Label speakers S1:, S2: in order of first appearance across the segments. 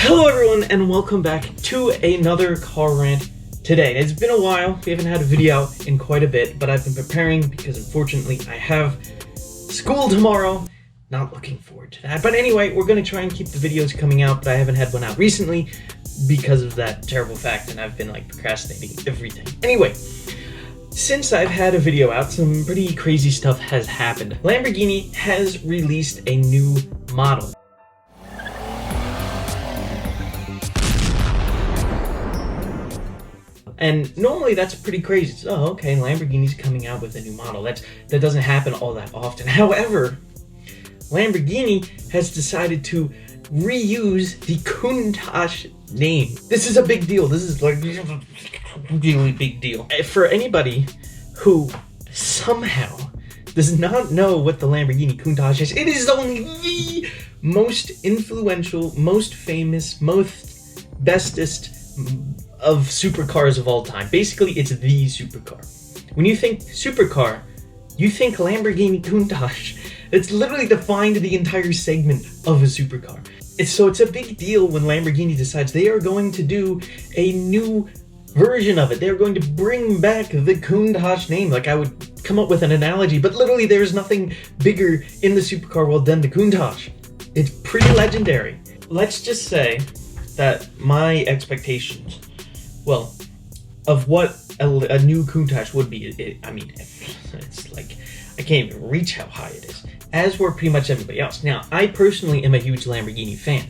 S1: Hello everyone and welcome back to another car rant today. It's been a while, we haven't had a video out in quite a bit, but I've been preparing because unfortunately I have school tomorrow. Not looking forward to that. But anyway, we're going to try and keep the videos coming out, but I haven't had one out recently because of that terrible fact, and I've been like procrastinating everything. Anyway, since I've had a video out, some pretty crazy stuff has happened. Lamborghini has released a new model. And normally that's pretty crazy. It's, oh, okay, Lamborghini's coming out with a new model. That doesn't happen all that often. However, Lamborghini has decided to reuse the Countach name. This is a big deal. This is like a really big deal. For anybody who somehow does not know what the Lamborghini Countach is, it is only the most influential, most famous, most bestest of supercars of all time. Basically, it's the supercar. When you think supercar, you think Lamborghini Countach. It's literally defined the entire segment of a supercar. It's a big deal when Lamborghini decides they are going to do a new version of it. They're going to bring back the Countach name. Like, I would come up with an analogy, but literally there's nothing bigger in the supercar world than the Countach. It's pretty legendary. Let's just say that my expectations, well, of what a new Countach would be, I mean, it's like, I can't even reach how high it is, as were pretty much everybody else. Now, I personally am a huge Lamborghini fan.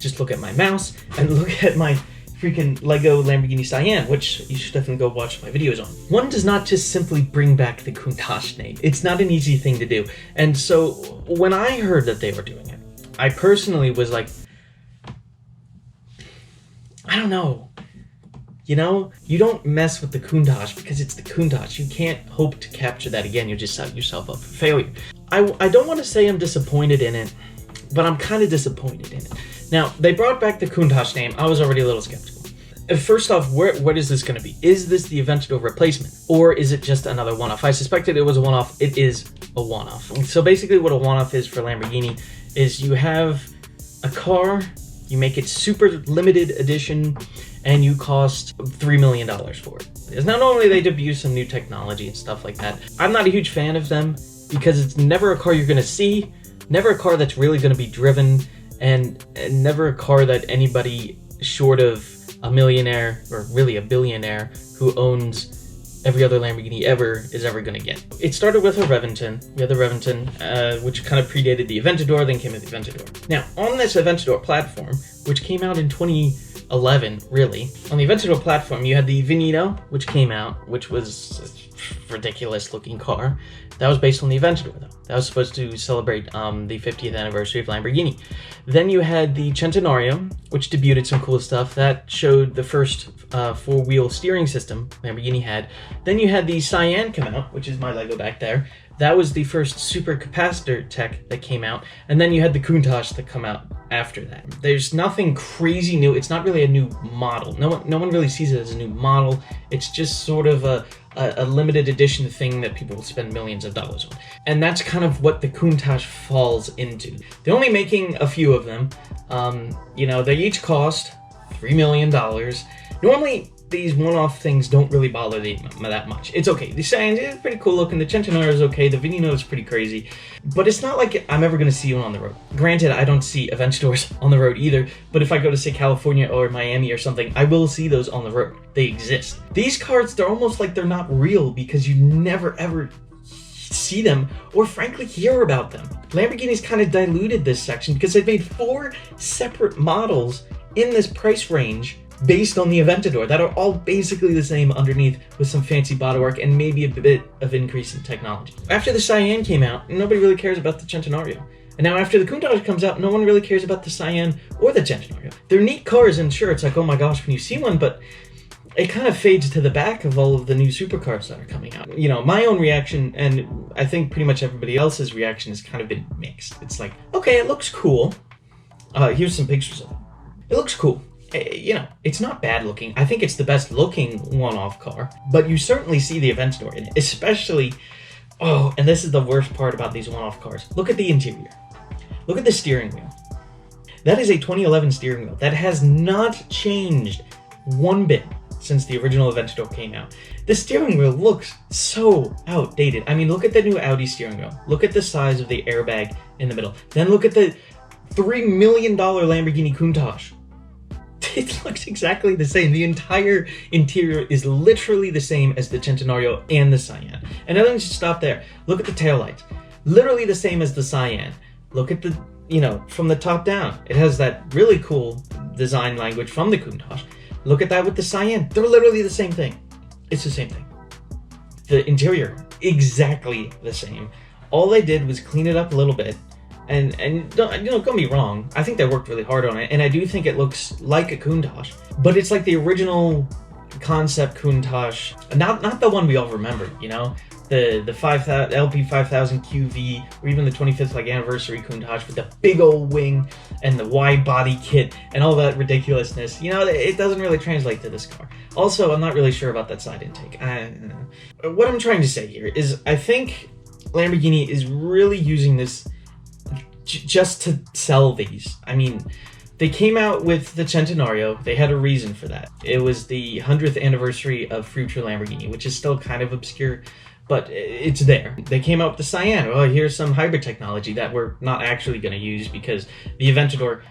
S1: Just look at my mouse and look at my freaking Lego Lamborghini Cayenne, which you should definitely go watch my videos on. One does not just simply bring back the Countach name. It's not an easy thing to do. And so when I heard that they were doing it, I personally was like, I don't know. You know, you don't mess with the Countach because it's the Countach. You can't hope to capture that again. You'll just set yourself up for failure. I don't want to say I'm disappointed in it, but I'm kind of disappointed in it. Now, they brought back the Countach name. I was already a little skeptical. First off, what is this going to be? Is this the Aventador replacement? Or is it just another one-off? I suspected it was a one-off. It is a one-off. So basically what a one-off is for Lamborghini is you have a car, you make it super limited edition, and you cost $3 million for it. Because now normally they debut some new technology and stuff like that. I'm not a huge fan of them because it's never a car you're gonna see, never a car that's really gonna be driven, and never a car that anybody short of a millionaire, or really a billionaire, who owns every other Lamborghini ever is ever gonna get. It started with a Reventon. We had the Reventon, which kind of predated the Aventador, then came with the Aventador. Now, on this Aventador platform, which came out in 2011, really, on the Aventador platform, you had the Veneto, which came out, which was a ridiculous looking car. That was based on the Aventador, though. That was supposed to celebrate the 50th anniversary of Lamborghini. Then you had the Centenario, which debuted some cool stuff. That showed the first four-wheel steering system Lamborghini had. Then you had the Cayenne come out, which is my Lego back there. That was the first super capacitor tech that came out. And then you had the Countach that come out after that. There's nothing crazy new. It's not really a new model. No one really sees it as a new model. It's just sort of a limited edition thing that people will spend millions of dollars on. And that's kind of what the Countach falls into. They're only making a few of them. You know, they each cost $3 million. Normally, these one-off things don't really bother me that much. It's okay. The Cayenne is pretty cool looking. The Centenario is okay. The Veneto is pretty crazy. But it's not like I'm ever going to see one on the road. Granted, I don't see Aventadors on the road either. But if I go to, say, California or Miami or something, I will see those on the road. They exist. These cars, they're almost like they're not real because you never, ever see them or frankly hear about them. Lamborghini's kind of diluted this section because they've made 4 separate models in this price range based on the Aventador that are all basically the same underneath with some fancy bodywork and maybe a bit of increase in technology. After the Cayenne came out, nobody really cares about the Centenario. And now after the Countach comes out, no one really cares about the Cayenne or the Centenario. They're neat cars, and sure, it's like, oh my gosh, when you see one, but it kind of fades to the back of all of the new supercars that are coming out. You know, my own reaction, and I think pretty much everybody else's reaction, has kind of been mixed. It's like, okay, it looks cool. Here's some pictures of it. It looks cool. You know, it's not bad looking. I think it's the best looking one-off car, but you certainly see the Aventador in it, especially, oh, and this is the worst part about these one-off cars. Look at the interior. Look at the steering wheel. That is a 2011 steering wheel. That has not changed one bit since the original Aventador came out. The steering wheel looks so outdated. I mean, look at the new Audi steering wheel. Look at the size of the airbag in the middle. Then look at the $3 million Lamborghini Countach. It looks exactly the same. The entire interior is literally the same as the Centenario and the Cyan. And I don't just stop there. Look at the taillights. Literally the same as the Cyan. Look at the, from the top down. It has that really cool design language from the Countach. Look at that with the Cyan. They're literally the same thing. It's the same thing. The interior, exactly the same. All they did was clean it up a little bit. And don't get me wrong, I think they worked really hard on it, and I do think it looks like a Countach, but it's like the original concept Countach, not the one we all remember, the 5000 LP 5000 QV, or even the 25th anniversary Countach with the big old wing and the wide body kit and all that ridiculousness. It doesn't really translate to this car. Also, I'm not really sure about that side intake. What I'm trying to say here is I think Lamborghini is really using this just to sell these. I mean, they came out with the Centenario. They had a reason for that. It was the 100th anniversary of Future Lamborghini, which is still kind of obscure, but it's there. They came out with the Cyan. Oh, here's some hybrid technology that we're not actually going to use because the Aventador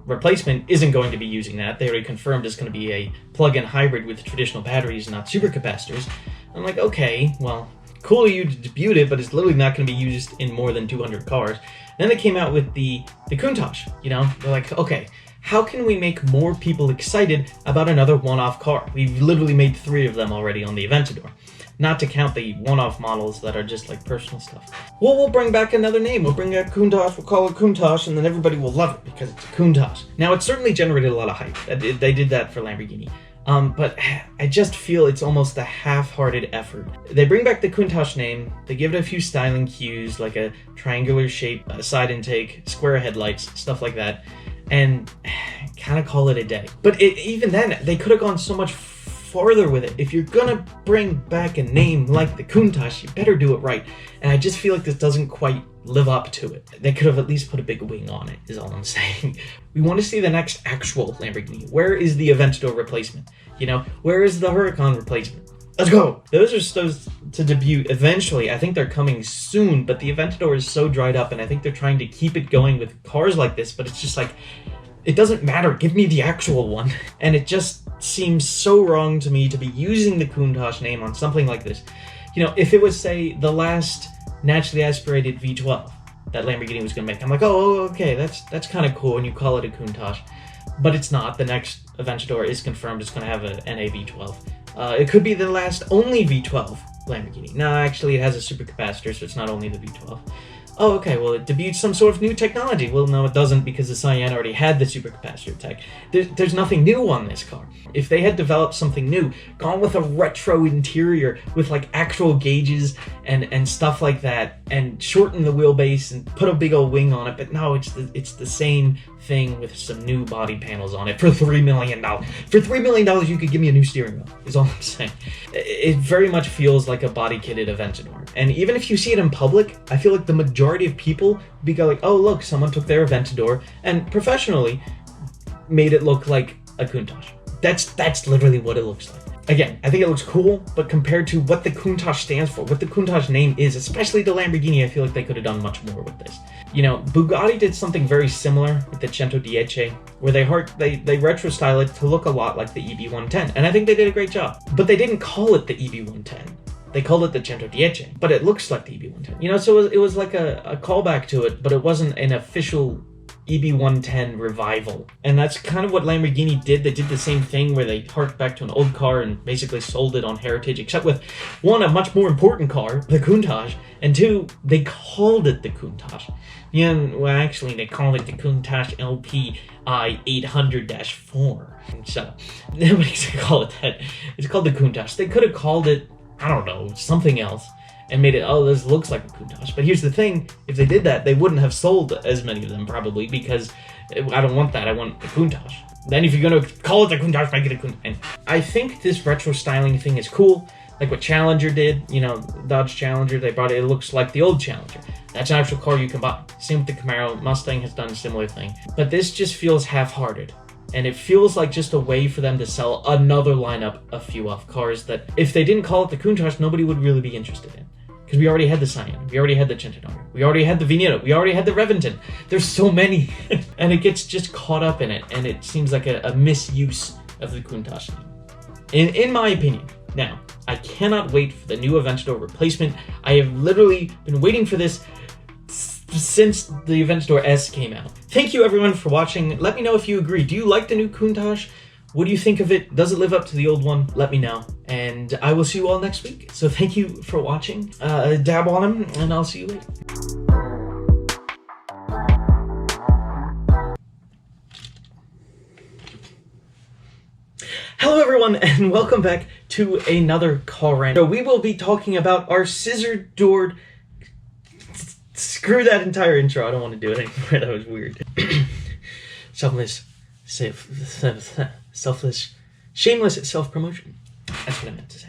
S1: replacement isn't going to be using that. They already confirmed it's going to be a plug-in hybrid with traditional batteries, not supercapacitors. I'm like, okay, well, cool of you to debut it, but it's literally not going to be used in more than 200 cars. Then they came out with the Countach, They're like, okay, how can we make more people excited about another one-off car? We've literally made 3 of them already on the Aventador. Not to count the one-off models that are just like personal stuff. Well, we'll bring back another name. We'll bring back Countach, we'll call it Countach, and then everybody will love it because it's a Countach. Now, it certainly generated a lot of hype. They did that for Lamborghini. But I just feel it's almost a half-hearted effort. They bring back the Countach name, they give it a few styling cues, like a triangular shape, side intake, square headlights, stuff like that, and kind of call it a day. But even then, they could have gone so much farther with it. If you're gonna bring back a name like the Countach, you better do it right. And I just feel like this doesn't quite live up to it. They could have at least put a big wing on it, is all I'm saying. We want to see the next actual Lamborghini. Where is the Aventador replacement? Where is the Huracan replacement? Let's go! Those are supposed to debut eventually. I think they're coming soon, but the Aventador is so dried up, and I think they're trying to keep it going with cars like this, but it's just like, it doesn't matter. Give me the actual one. And it just seems so wrong to me to be using the Countach name on something like this. If it was, say, the last naturally aspirated V12 that Lamborghini was going to make, I'm like, oh, okay, that's kind of cool, and you call it a Countach. But it's not. The next Aventador is confirmed it's going to have an NA V12. It could be the last only V12 Lamborghini. No, actually, it has a supercapacitor, so it's not only the V12. Oh, okay, well, it debuted some sort of new technology. Well, no, it doesn't, because the Cyan already had the supercapacitor tech. There's nothing new on this car. If they had developed something new, gone with a retro interior with, actual gauges and stuff like that, and shortened the wheelbase and put a big old wing on it, but no, it's the same thing with some new body panels on it for $3 million. For $3 million, you could give me a new steering wheel, is all I'm saying. It very much feels like a body-kitted Aventador. And even if you see it in public, I feel like the majority of people would be like, oh, look, someone took their Aventador and professionally made it look like a Countach. That's literally what it looks like. Again, I think it looks cool, but compared to what the Countach stands for, what the Countach name is, especially the Lamborghini, I feel like they could have done much more with this. Bugatti did something very similar with the 110, where they retro style it to look a lot like the EB110, and I think they did a great job. But they didn't call it the EB110. They called it the 110, but it looks like the EB110. So it was like a callback to it, but it wasn't an official EB110 revival. And that's kind of what Lamborghini did. They did the same thing where they harked back to an old car and basically sold it on heritage, except with, one, a much more important car, the Countach, and two, they called it the Countach. Actually, they called it the Countach LP 800-4. So, nobody's gonna call it that. It's called the Countach. They could have called it, I don't know, something else, and made it, oh, this looks like a Countach. But here's the thing, if they did that, they wouldn't have sold as many of them, probably, because I don't want that, I want a Countach. Then if you're gonna call it the Countach, make it a Countach. And I think this retro styling thing is cool, like what Challenger did, Dodge Challenger, they brought it looks like the old Challenger. That's an actual car you can buy. Same with the Camaro. Mustang has done a similar thing. But this just feels half-hearted. And it feels like just a way for them to sell another lineup of few-off cars that if they didn't call it the Countach, nobody would really be interested in. Because we already had the Scion, we already had the Aventador, we already had the Vignetto, we already had the Reventon. There's so many. And it gets just caught up in it, and it seems like a misuse of the Countach name. In my opinion. Now, I cannot wait for the new Aventador replacement. I have literally been waiting for this since the Aventador S came out. Thank you everyone for watching. Let me know if you agree. Do you like the new Countach? What do you think of it? Does it live up to the old one? Let me know. And I will see you all next week. So thank you for watching. Dab on him, and I'll see you later. Hello everyone, and welcome back to another car rant. So we will be talking about our scissor-doored... Screw that entire intro, I don't want to do it anymore, that was weird. Selfless, shameless self-promotion. That's what I meant to say.